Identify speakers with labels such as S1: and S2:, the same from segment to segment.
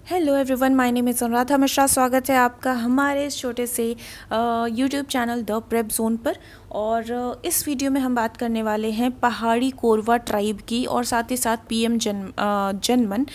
S1: Hello everyone, my name is Anuradha Mishra. स्वागत है आपका हमारे इस छोटे से YouTube channel the prep zone पर। और इस वीडियो में हम बात करने वाले हैं पहाड़ी कोरवा ट्राइब की और साथ ही साथ पीएम जनमन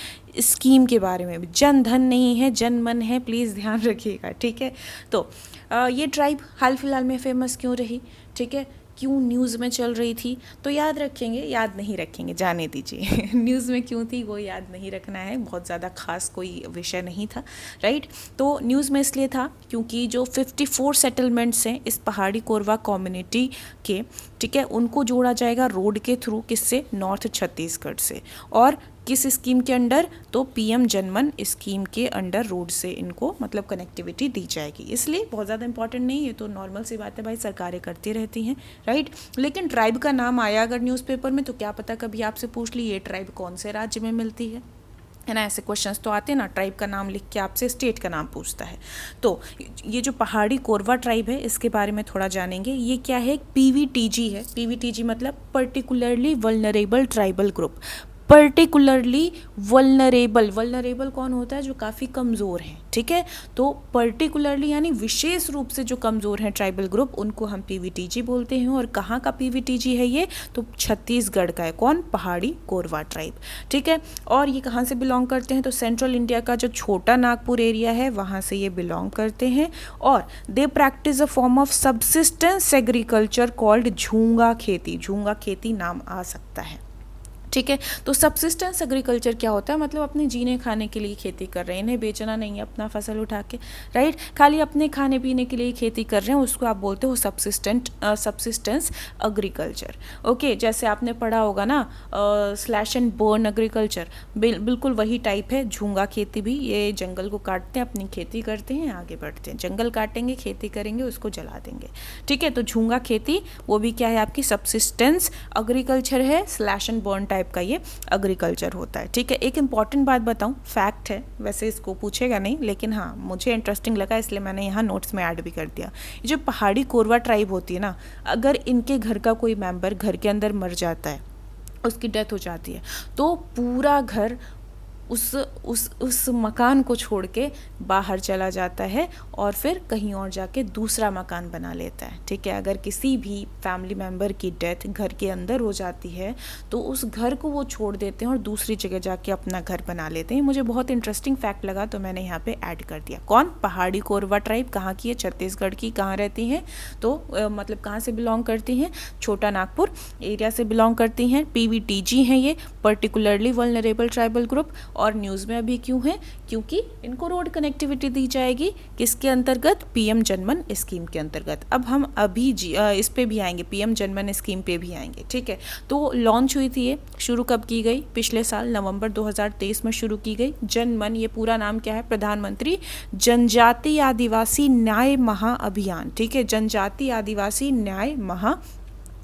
S1: स्कीम के बारे में। जन धन नहीं है, जनमन है, प्लीज़ ध्यान रखिएगा, ठीक है। तो ये ट्राइब हाल फिलहाल में फेमस क्यों रही, ठीक है, क्यों न्यूज़ में चल रही थी, तो याद रखेंगे, याद नहीं रखेंगे, जाने दीजिए। न्यूज़ में क्यों थी वो याद नहीं रखना है, बहुत ज़्यादा खास कोई विषय नहीं था, राइट। तो न्यूज़ में इसलिए था क्योंकि जो 54 सेटलमेंट्स हैं इस पहाड़ी कोरवा कम्युनिटी के, ठीक है, उनको जोड़ा जाएगा रोड के थ्रू, किससे, नॉर्थ छत्तीसगढ़ से। और किस स्कीम के अंडर, तो पीएम जनमन स्कीम के अंडर रोड से इनको मतलब कनेक्टिविटी दी जाएगी। इसलिए बहुत ज़्यादा इंपॉर्टेंट नहीं, ये तो नॉर्मल सी बात है भाई, सरकारें करती रहती हैं, राइट। लेकिन ट्राइब का नाम आया अगर न्यूज़पेपर में तो क्या पता कभी आपसे पूछ ली ये ट्राइब कौन से राज्य में मिलती है ना। ऐसे क्वेश्चंस तो आते हैं ना, ट्राइब का नाम लिख के आपसे स्टेट का नाम पूछता है। तो ये जो पहाड़ी कोरवा ट्राइब है इसके बारे में थोड़ा जानेंगे। ये क्या है, पीवीटीजी है। पीवीटीजी मतलब particularly vulnerable tribal group. Particularly vulnerable, vulnerable कौन होता है, जो काफ़ी कमज़ोर हैं, ठीक है। तो पर्टिकुलरली यानी विशेष रूप से जो कमज़ोर हैं ट्राइबल ग्रुप, उनको हम पीवीटीजी बोलते हैं। और कहाँ का पीवीटीजी है ये, तो छत्तीसगढ़ का है। कौन, पहाड़ी कोरवा ट्राइब, ठीक है। और ये कहाँ से बिलोंग करते हैं, तो सेंट्रल इंडिया का जो छोटा नागपुर एरिया है वहाँ से ये बिलोंग करते हैं। और they practice a form of subsistence agriculture called झूंगा खेती। झूंगा खेती नाम आ सकता है, ठीक है। तो सबसिस्टेंस एग्रीकल्चर क्या होता है, मतलब अपने जीने खाने के लिए खेती कर रहे हैं, इन्हें बेचना नहीं है अपना फसल उठा के, राइट, खाली अपने खाने पीने के लिए खेती कर रहे हैं, उसको आप बोलते हो सबसिस्टेंस एग्रीकल्चर। ओके, जैसे आपने पढ़ा होगा ना स्लैश एंड बर्न एग्रीकल्चर, बिल्कुल वही टाइप है झूंगा खेती भी। ये जंगल को काटते हैं, अपनी खेती करते हैं, आगे बढ़ते हैं। जंगल काटेंगे, खेती करेंगे, उसको जला देंगे, ठीक है। तो झूंगा खेती वो भी क्या है, आपकी सबसिस्टेंस एग्रीकल्चर है, स्लैश एंड बर्न टाइप का ये एग्रीकल्चर होता है, ठीक है। एक इंपॉर्टेंट बात बताऊं, फैक्ट है, वैसे इसको पूछेगा नहीं लेकिन हाँ मुझे इंटरेस्टिंग लगा इसलिए मैंने यहाँ नोट्स में ऐड भी कर दिया। ये जो पहाड़ी कोरवा ट्राइब होती है ना, अगर इनके घर का कोई मेंबर घर के अंदर मर जाता है, उसकी डेथ हो जाती है, तो पूरा घर उस मकान को छोड़ के बाहर चला जाता है और फिर कहीं और जाके दूसरा मकान बना लेता है, ठीक है। अगर किसी भी फैमिली मेम्बर की डेथ घर के अंदर हो जाती है तो उस घर को वो छोड़ देते हैं और दूसरी जगह जाके अपना घर बना लेते हैं। मुझे बहुत इंटरेस्टिंग फैक्ट लगा तो मैंने यहाँ पे ऐड कर दिया। कौन, पहाड़ी कोरवा ट्राइब कहाँ की है, छत्तीसगढ़ की। कहाँ रहती हैं, तो मतलब कहाँ से बिलोंग करती हैं, छोटा नागपुर एरिया से बिलोंग करती हैं। पीवीटीजी हैं ये, पर्टिकुलरली वल्नरेबल ट्राइबल ग्रुप। और न्यूज़ में अभी क्यों है, क्योंकि इनको रोड कनेक्टिविटी दी जाएगी, किसके अंतर्गत, पीएम जनमन स्कीम के अंतर्गत। अब हम अभी इस पे भी आएंगे, पीएम जनमन स्कीम पे भी आएंगे, ठीक है। तो लॉन्च हुई थी, ये शुरू कब की गई, पिछले साल नवंबर 2023 में शुरू की गई। जनमन, ये पूरा नाम क्या है, प्रधानमंत्री जनजाति आदिवासी न्याय महाअभियान, ठीक है। जनजाति आदिवासी न्याय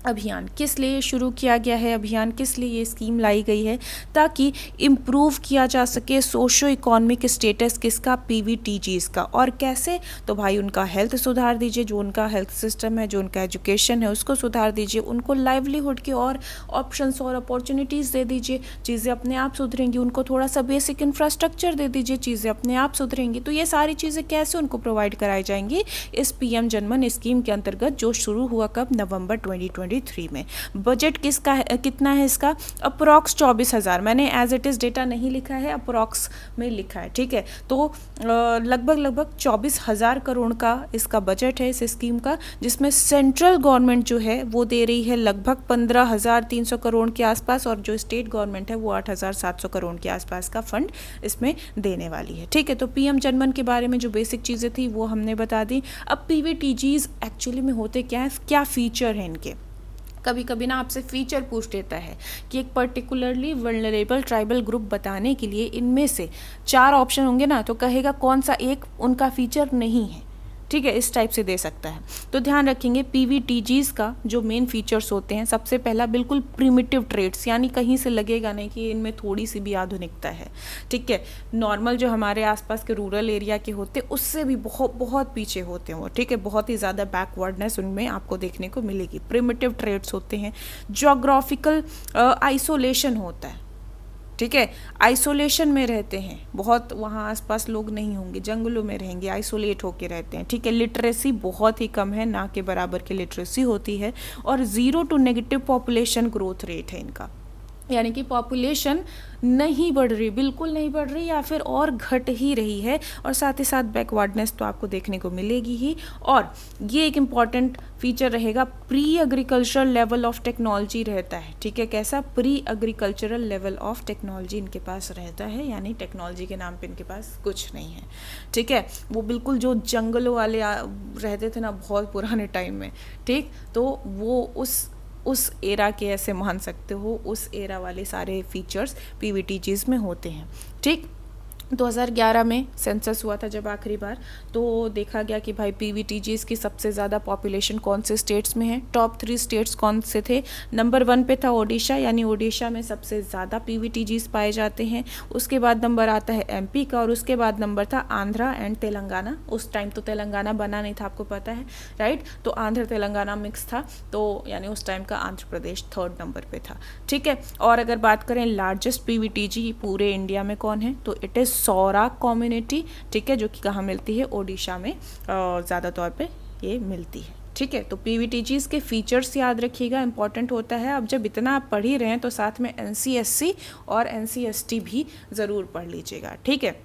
S1: अभियान किस लिए शुरू किया गया है, अभियान किस लिए ये स्कीम लाई गई है, ताकि इम्प्रूव किया जा सके सोशो इकोनॉमिक स्टेटस किसका, पीवीटीजीज का। और कैसे, तो भाई उनका हेल्थ सुधार दीजिए, जो उनका हेल्थ सिस्टम है, जो उनका एजुकेशन है उसको सुधार दीजिए, उनको लाइवलीहुड के और ऑप्शंस और अपॉर्चुनिटीज़ दे दीजिए, चीज़ें अपने आप सुधरेंगी। उनको थोड़ा सा बेसिक इंफ्रास्ट्रक्चर दे दीजिए, चीज़ें अपने आप सुधरेंगी। तो ये सारी चीज़ें कैसे उनको प्रोवाइड कराई जाएंगी इस पीएम जनमन स्कीम के अंतर्गत, जो शुरू हुआ कब, नवंबर 2023 में। बजट किसका है, कितना है इसका, अप्रॉक्स 24,000। मैंने एज इट इज़ डेटा नहीं लिखा है, अप्रॉक्स में लिखा है, ठीक है। तो लगभग 24,000 करोड़ का इसका बजट है इस स्कीम का, जिसमें सेंट्रल गवर्नमेंट जो है वो दे रही है लगभग 15,300 करोड़ के आसपास, और जो स्टेट गवर्नमेंट है वो 8,700 करोड़ के आसपास का फंड इसमें देने वाली है, ठीक है। तो पीएम जनमन के बारे में जो बेसिक चीज़ें थी वो हमने बता दी। अब पीवीटीजीज एक्चुअली में होते क्या है, क्या फीचर है इनके। कभी कभी ना आपसे फीचर पूछ लेता है कि एक पर्टिकुलरली वल्नरेबल ट्राइबल ग्रुप बताने के लिए इनमें से 4 ऑप्शन होंगे ना, तो कहेगा कौन सा एक उनका फीचर नहीं है, ठीक है, इस टाइप से दे सकता है। तो ध्यान रखेंगे पीवीटीजीज का जो मेन फीचर्स होते हैं, सबसे पहला बिल्कुल प्रिमिटिव ट्रेड्स, यानी कहीं से लगेगा नहीं कि इनमें थोड़ी सी भी आधुनिकता है, ठीक है। नॉर्मल जो हमारे आसपास के रूरल एरिया के होते हैं उससे भी बहुत बहुत पीछे होते हैं वो, ठीक है। बहुत ही ज़्यादा बैकवर्डनेस उनमें आपको देखने को मिलेगी। प्रिमिटिव ट्रेड्स होते हैं, जोग्राफिकल आइसोलेशन होता है, ठीक है, आइसोलेशन में रहते हैं, बहुत वहाँ आसपास लोग नहीं होंगे, जंगलों में रहेंगे, आइसोलेट होके रहते हैं। ठीक है, लिटरेसी बहुत ही कम है, ना के बराबर की लिटरेसी होती है, और 0 to negative population growth rate है इनका, यानी कि पॉपुलेशन नहीं बढ़ रही, बिल्कुल नहीं बढ़ रही, या फिर और घट ही रही है, और साथ ही साथ बैकवर्डनेस तो आपको देखने को मिलेगी ही। और ये एक इम्पॉर्टेंट फीचर रहेगा, pre agricultural level of technology रहता है। ठीक है, कैसा? Pre agricultural level of technology इनके पास रहता है, यानी टेक्नोलॉजी के नाम पे इनके पास कुछ नहीं है। ठीक है, वो बिल्कुल जो जंगलों वाले रहते थे ना बहुत पुराने टाइम में, ठीक, तो वो उस एरा के ऐसे मान सकते हो, उस एरा वाले सारे फीचर्स पीवीटीजीज में होते हैं। ठीक, 2011 में सेंसस हुआ था जब आखिरी बार, तो देखा गया कि भाई पीवीटीजीज की सबसे ज़्यादा पॉपुलेशन कौन से स्टेट्स में है। टॉप 3 स्टेट्स कौन से थे? नंबर 1 पे था ओडिशा, यानी ओडिशा में सबसे ज़्यादा पीवीटीजीज पाए जाते हैं। उसके बाद नंबर आता है एमपी का, और उसके बाद नंबर था आंध्रा एंड तेलंगाना। उस टाइम तो तेलंगाना बना नहीं था, आपको पता है, राइट? तो आंध्र तेलंगाना मिक्स था, तो यानी उस टाइम का आंध्र प्रदेश 3rd नंबर पे था। ठीक है, और अगर बात करें लार्जेस्ट पीवीटीजी पूरे इंडिया में कौन है, तो इट इज़ सौराक कम्युनिटी। ठीक है, जो कि कहाँ मिलती है? ओडिशा में ज़्यादा तौर पे ये मिलती है। ठीक है, तो पीवीटीजीज के फीचर्स याद रखिएगा, इंपॉर्टेंट होता है। अब जब इतना आप पढ़ ही रहे हैं तो साथ में एनसीएससी और एनसीएसटी भी ज़रूर पढ़ लीजिएगा। ठीक है,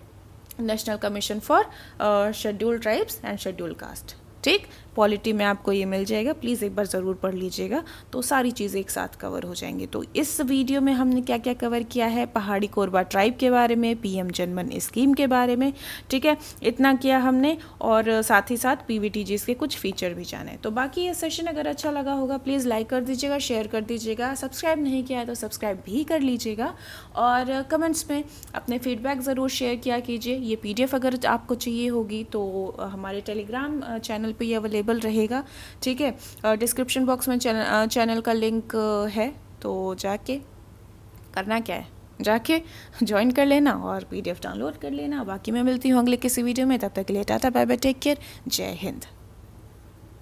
S1: national commission for scheduled tribes and scheduled caste. ठीक, पॉलिटी में आपको ये मिल जाएगा, प्लीज़ एक बार ज़रूर पढ़ लीजिएगा, तो सारी चीज़ें एक साथ कवर हो जाएंगी। तो इस वीडियो में हमने क्या क्या कवर किया है? पहाड़ी कोरबा ट्राइब के बारे में, पीएम जनमन स्कीम के बारे में, ठीक है, इतना किया हमने, और साथ ही साथ पीवीटीजीज के कुछ फीचर भी जाने। तो बाकी ये सेशन अगर अच्छा लगा होगा प्लीज़ लाइक कर दीजिएगा, शेयर कर दीजिएगा, सब्सक्राइब नहीं किया है तो सब्सक्राइब भी कर लीजिएगा, और कमेंट्स में अपने फीडबैक ज़रूर शेयर किया कीजिए। ये PDF अगर आपको चाहिए होगी तो हमारे टेलीग्राम चैनल पे ये अवेलेबल रहेगा। ठीक है, डिस्क्रिप्शन बॉक्स में चैनल का लिंक है, तो जाके करना क्या है, जाके ज्वाइन कर लेना और PDF डाउनलोड कर लेना। बाकी मैं मिलती हूँ अगले किसी वीडियो में, तब तक के लिए tata bye bye, take care, Jai Hind.